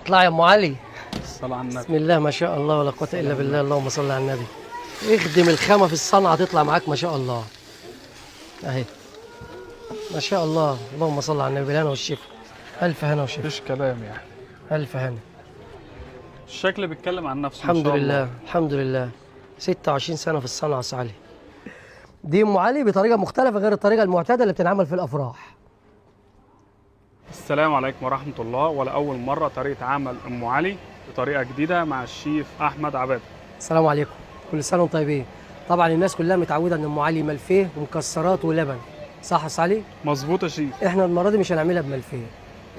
اطلع يا ام علي. الصلاة على النبي. بسم الله ما شاء الله ولا قوه الا بالله. اللهم صل على النبي. اخدم الخامه في الصنعه تطلع معاك ما شاء الله. اهي ما شاء الله. اللهم صل على النبي. بالهنا والشفا. الف هنا وشفا. مفيش كلام يعني. الف هنا. الشكل بيتكلم عن نفسه. الحمد لله الحمد لله. 26 سنه في الصنعه يا أستاذ علي. دي ام علي بطريقه مختلفه غير الطريقه المعتاده اللي بتنعمل في الافراح. السلام عليكم ورحمة الله. ولأول مرة طريقة عمل أم علي بطريقة جديدة مع الشيف أحمد عبادة. السلام عليكم. كل سنه وانتم طيبين. طبعا الناس كلها متعوده ان ام علي ملفيه ومكسرات ولبن، صح يا أستاذ علي؟ مظبوط يا شيف. احنا المره دي مش هنعملها بملفيه.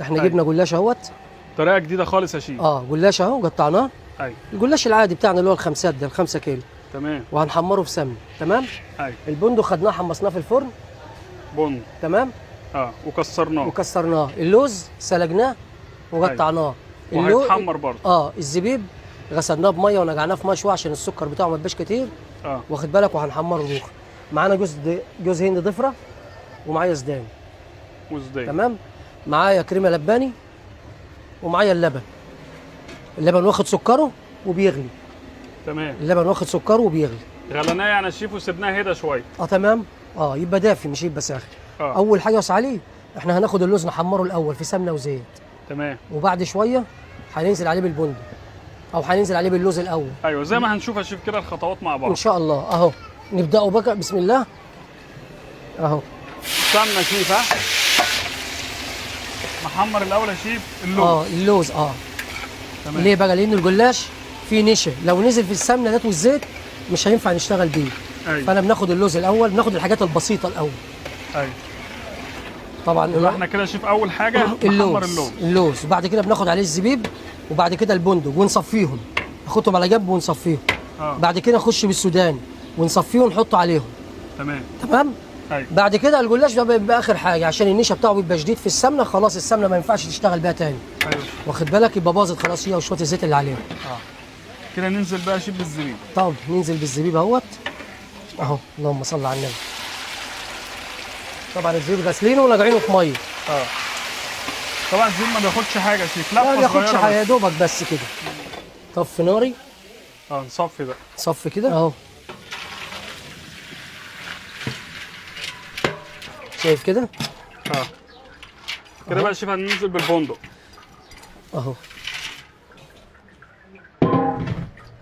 احنا أيوة. جبنا جلاش اهوت. طريقة جديدة خالص يا شيف. جلاش اهو قطعناه. أيوة. الجلاش العادي بتاعنا اللي هو الخمسات ده ال5 كيلو. تمام. وهنحمره في سمنه. تمام. أيوة. البندق خدناه حمصناه في الفرن. بن. تمام. وكسرناه. وكسرناه. اللوز سلقناه وقطعناه. وهيتحمر برضه. الزبيب غسلناه بميه ونقعناه في ميه شويه عشان السكر بتاعه ما يبقاش كتير. واخد بالك. وهنحمره دوخه. معانا جوز هند ضفره. ومعايا زدان. وزدان. تمام. معايا كريمه لباني. ومعايا اللبن واخد سكره وبيغلي. تمام. اللبن واخد سكره وبيغلي. غليناه يعني يا شيف وسبناه هدا شويه. تمام. يبقى دافي مش يبقى ساخن. اول حاجه يا أستاذ علي احنا هناخد اللوز نحمره الاول في سمنه وزيت. تمام. وبعد شويه هننزل عليه بالبندق او هننزل عليه باللوز الاول. ايوه زي ما هنشوف يا شيف كده الخطوات مع بعض ان شاء الله. اهو نبداوا بقى. بسم الله. اهو سمنه شيف. محمر الاول يا شيف اللوز. اللوز. تمام. ليه بقى؟ لان الجلاش فيه نشا، لو نزل في السمنه ده والزيت مش هينفع نشتغل بيه. أيوة. فانا بناخد اللوز الاول، بناخد الحاجات البسيطه الاول. ايوه طبعا احنا كده شيف اول حاجه نحمر اللوز وبعد كده بناخد عليه الزبيب وبعد كده البندق ونصفيهم، ناخدهم على جنب ونصفيهم. بعد كده نخش بالسوداني ونصفيه ونحطه عليهم. تمام. أيوة. بعد كده الجلاش ده بيبقى اخر حاجه عشان النشا بتاعه بيبقى شديد في السمنه. خلاص السمنه ما ينفعش تشتغل بيها تاني. أيوة. واخد بالك. يبقى باظت خلاص هي وشويه الزيت اللي عليها. كده ننزل بقى يا شيف بالزبيب. طب ننزل بالزبيب اهوت. اهو اللهم صل على النبي. طبعا الزبيب غاسلينه ونقعينه في ميه. طبعا الزبيب ما بياخدش حاجه يا شيف. لا ما بياخدش حاجه يا دوبك بس كده. طفي ناري. نصفي بقى. صفي كده اهو. شايف كده؟ كده بقى يا شيف هننزل بالبندق اهو.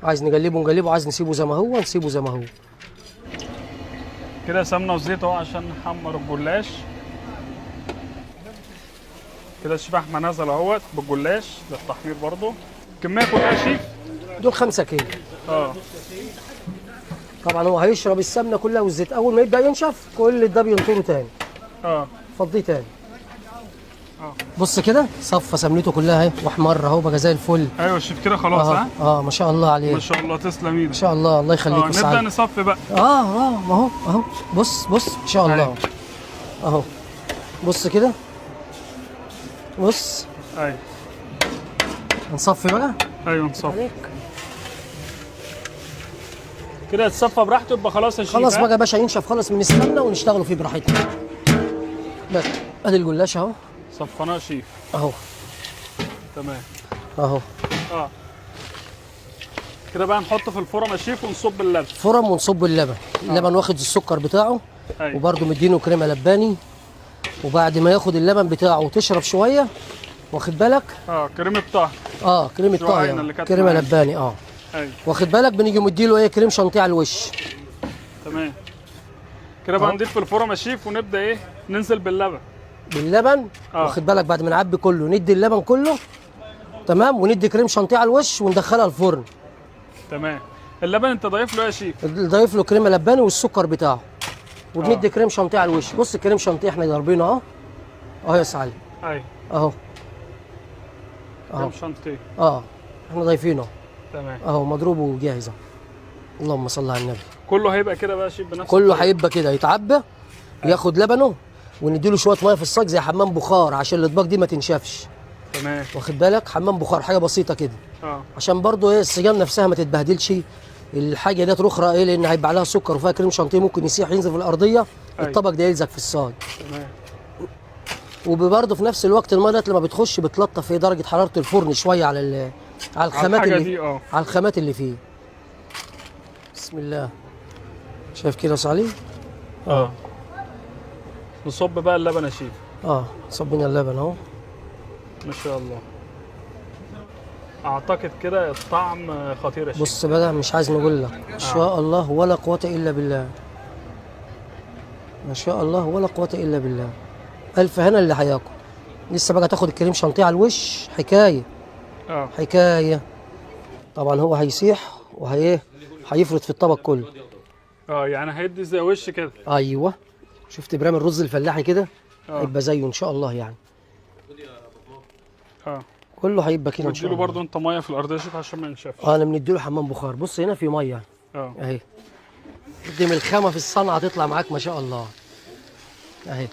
عايز نقلبه عايز نسيبه زي ما هو نسيبه زي ما هو. كده سمنه وزيت اهو عشان نحمر الجلاش. كده الشيف احمد نزل اهوت بالجلاش للتحمير برضه. الكميه كلها يا شيف دول 5 كيلو. طبعا هو هيشرب السمنه كلها والزيت. اول ما يبدا ينشف كل ده بينطره تاني. فضيه تاني. بص كده صفى سمنته كلها اهي واحمر اهو بقى زي الفل. ايوه الشيف كده خلاص. ما شاء الله عليك. ما شاء الله تسلم ايدك. ما شاء الله الله يخليك. نبدا نصفي بقى. ما هو بص ما شاء الله. اهو بص كده. بص. ايوه هنصفي بقى. ايوه نصفي كده يتصفى براحته. يبقى خلاص يا شيف. خلاص بقى يا باشا ينشف خالص من السمنه ونشتغلوا فيه براحتنا. بس ادي الجلاش اهو. صفناه يا شيف اهو. تمام اهو. كده بقى نحطه في الفرن يا شيف ونصب اللبن. فرن ونصب اللبن. اللبن واخد السكر بتاعه. أيوة. وبرده مدينه كريمه لباني. وبعد ما ياخد اللبن بتاعه وتشرب شويه واخد بالك. كريمه طهي. كريمه طهي. كريمه لباني. أيوة. واخد بالك. بنيجي مديله كريم شانتيه على الوش. تمام. كده بقى نضيف في الفرن يا شيف ونبدا ننزل باللبن. واخد بالك. بعد ما نعبي كله ندي اللبن كله. تمام. وندي كريم شانتيه على الوش وندخلها الفرن. تمام. اللبن انت ضايف له ايه يا شيف؟ ضايف له كريمه لباني والسكر بتاعه. وبندي كريم شانتيه على الوش. بص الكريم شانتيه احنا ضاربينه اهو يا سعالي. ايوه اهو. كريم شانتيه. احنا ضايفينه. تمام. اهو مضروب وجاهز اهو. اللهم صل على النبي. كله هيبقى كده بقى يا شيف بنفس كله هيبقى كده يتعبى. ياخد لبنه ونديله شويه ميه في الصاج زي حمام بخار عشان الاطباق دي ما تنشفش. تمام. واخد بالك. حمام بخار حاجه بسيطه كده. عشان برضو السجام نفسها ما تتبهدلش. الحاجه ديت رخره لان هيبقى عليها سكر وفيها كريم شانتيه ممكن يسيح ينزل في الارضيه. الطبق ده يلزق في الصاج. تمام. وبرضه في نفس الوقت الميه ديت لما بتخش بتلطف في درجه حراره الفرن شويه على الخامات الحاجة اللي دي على الخامات اللي فيه. بسم الله. شايف كده يا صالح؟ نصب بقى اللبن يا شيف. صبينا اللبن اهو. ما شاء الله. اعتقد كده الطعم خطير يا شيف. بص بقى مش عايز نقول لك ما شاء الله ولا قوه الا بالله. ما شاء الله ولا قوه الا بالله. الف هنا اللي هياكل. لسه بقى تاخد الكريم شانتيه على الوش حكايه. حكايه. طبعا هو هيسيح هيفرط في الطبق كله. يعني هيدي زي وش كده. ايوه. شفت برام الرز الفلاحي كده؟ هيبقى زيه ان شاء الله يعني. كله هيبقى كده ان شاء الله. له برضه انت ميه في الارضيه عشان ما ينشفش. انا بنديله حمام بخار. بص هنا في ميه اهي. قدم الخامه في الصنعه تطلع معاك ما شاء الله اهي.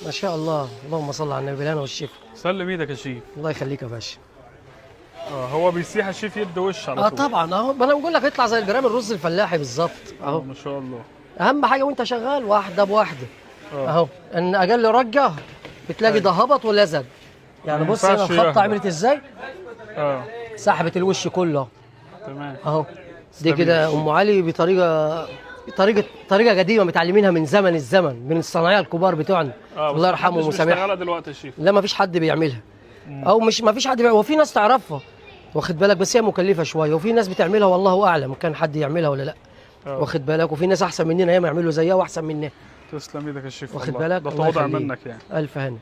ما شاء الله. اللهم صل على النبي بالهنا والشفا. سلم ايدك يا شيف. الله يخليك يا باشا. هو بيسيح الشيف يدي وش على طول. طبعا اهو. ما انا بقول لك يطلع زي البرام الرز الفلاحي بالظبط اهو. ما شاء الله. اهم حاجه وانت شغال واحده بواحده اهو. ان اجل رجه بتلاقي ده هبط ولزج. يعني بص هنا الخطه عملت ازاي؟ سحبت الوش كله. تمام اهو. دي كده ام علي طريقه قديمه متعلمينها من زمن الزمن من الصناعيه الكبار بتوعنا. الله يرحمهم ويسامحهم. مش دلوقتي يا شيف. لا ما فيش حد بيعملها. او مش ما فيش حد بيعملها. وفي ناس تعرفها واخد بالك بس هي مكلفه شويه. وفي ناس بتعملها والله اعلم كان حد يعملها ولا لا. واخد بالك. وفي ناس احسن مننا ياما يعملوا زيها واحسن مننا. تسلم ايدك يا شيف. واخد بالك. ده تواضع منك يعني. الف هنا.